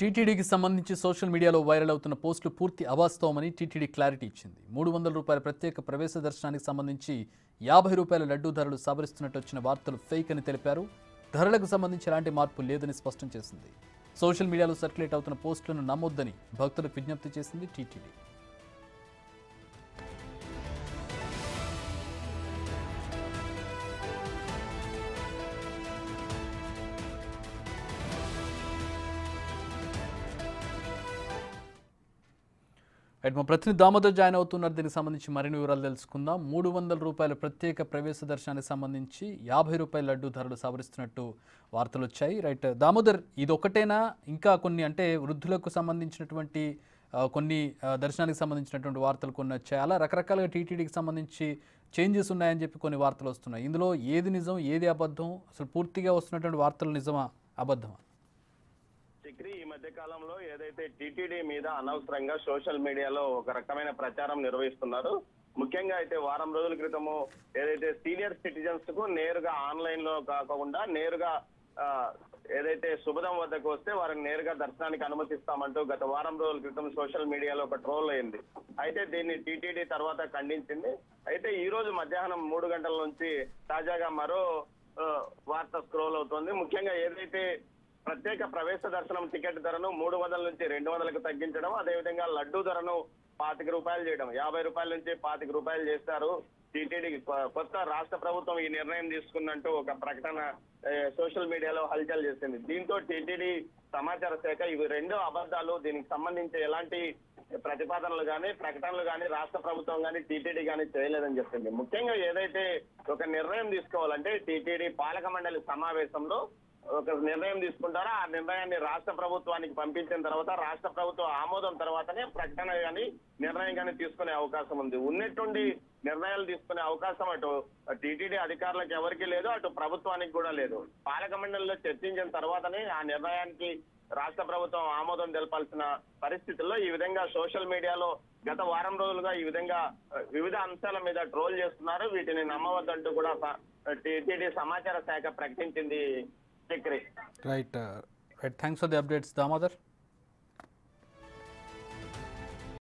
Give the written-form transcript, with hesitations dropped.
టీటీడీకి సంబంధించి సోషల్ మీడియాలో వైరల్ అవుతున్న పోస్టులు పూర్తి అవాస్తవమని టీటీడీ క్లారిటీ ఇచ్చింది. 300 రూపాయల ప్రత్యేక ప్రవేశ దర్శనానికి సంబంధించి 50 రూపాయల లడ్డూ ధరలు సవరిస్తున్నట్టు వచ్చిన వార్తలు ఫేక్ అని తెలిపారు. ధరలకు సంబంధించి ఎలాంటి మార్పు లేదని స్పష్టం చేసింది. సోషల్ మీడియాలో సర్క్యులేట్ అవుతున్న పోస్టులను నమ్మొద్దని భక్తులకు విజ్ఞప్తి చేసింది టీటీడీ. మా ప్రతినిధి దామోదర్ జాయిన్ అవుతున్నారు. దీనికి సంబంధించి మరిన్ని వివరాలు తెలుసుకుందాం. 300 రూపాయల ప్రత్యేక ప్రవేశ దర్శనానికి సంబంధించి 50 రూపాయల లడ్డు ధరలు సవరిస్తున్నట్టు వార్తలు వచ్చాయి. రైట్ దామోదర్, ఇది ఒకటేనా ఇంకా కొన్ని అంటే వృద్ధులకు సంబంధించినటువంటి కొన్ని దర్శనానికి సంబంధించినటువంటి వార్తలు కొన్ని వచ్చాయి. అలా రకరకాలుగా టీటీడీకి సంబంధించి చేంజెస్ ఉన్నాయని చెప్పి కొన్ని వార్తలు వస్తున్నాయి. ఇందులో ఏది నిజం, ఏది అబద్ధం, అసలు పూర్తిగా వస్తున్నటువంటి వార్తలు నిజమా అబద్ధమా? ఈ మధ్య కాలంలో ఏదైతే టీటీడీ మీద అనవసరంగా సోషల్ మీడియాలో ఒక రకమైన ప్రచారం నిర్వహిస్తున్నారు. ముఖ్యంగా అయితే వారం రోజుల క్రితము ఏదైతే సీనియర్ సిటిజన్స్ కు నేరుగా ఆన్లైన్ లో కాకుండా నేరుగా ఏదైతే శుభదం వద్దకు వస్తే వారిని నేరుగా దర్శనానికి అనుమతిస్తామంటూ గత వారం రోజుల క్రితం సోషల్ మీడియాలో ఒక ట్రోల్ అయింది. అయితే దీన్ని టీటీడీ తర్వాత ఖండించింది. అయితే ఈ రోజు మధ్యాహ్నం 3 గంటల నుంచి తాజాగా మరో వార్త స్క్రోల్ అవుతోంది. ముఖ్యంగా ఏదైతే ప్రత్యేక ప్రవేశ దర్శనం టికెట్ ధరను 300 నుంచి 200కు తగ్గించడం, అదేవిధంగా లడ్డూ ధరను 25 రూపాయలు చేయడం, 50 రూపాయల నుంచి 25 రూపాయలు చేస్తారు. టీటీడీ కొత్త రాష్ట్ర ప్రభుత్వం ఈ నిర్ణయం తీసుకుందంటూ ఒక ప్రకటన సోషల్ మీడియాలో హల్చల్ చేసింది. దీంతో టీటీడీ సమాచార శాఖ ఇవి రెండు అబద్ధాలు, దీనికి సంబంధించి ఎలాంటి ప్రతిపాదనలు కానీ ప్రకటనలు కానీ రాష్ట్ర ప్రభుత్వం కానీ టీటీడీ కానీ చేయలేదని చెప్పింది. ముఖ్యంగా ఏదైతే ఒక నిర్ణయం తీసుకోవాలంటే టీటీడీ పాలక మండలి సమావేశంలో ఒక నిర్ణయం తీసుకుంటారో ఆ నిర్ణయాన్ని రాష్ట్ర ప్రభుత్వానికి పంపించిన తర్వాత రాష్ట్ర ప్రభుత్వం ఆమోదం తర్వాతనే ప్రకటన కానీ నిర్ణయం కానీ తీసుకునే అవకాశం ఉంది. ఉన్నట్టుండి నిర్ణయాలు తీసుకునే అవకాశం అటు టీటీడీ అధికారులకు ఎవరికి లేదు, అటు ప్రభుత్వానికి కూడా లేదు. పాలక మండలిలో చర్చించిన తర్వాతనే ఆ నిర్ణయానికి రాష్ట్ర ప్రభుత్వం ఆమోదం తెలపాల్సిన పరిస్థితుల్లో ఈ విధంగా సోషల్ మీడియాలో గత వారం రోజులుగా ఈ విధంగా వివిధ అంశాల మీద ట్రోల్ చేస్తున్నారు. వీటిని నమ్మవద్దంటూ కూడా టీటీడీ సమాచార శాఖ ప్రకటించింది. Right. Thanks for the updates, Damodar.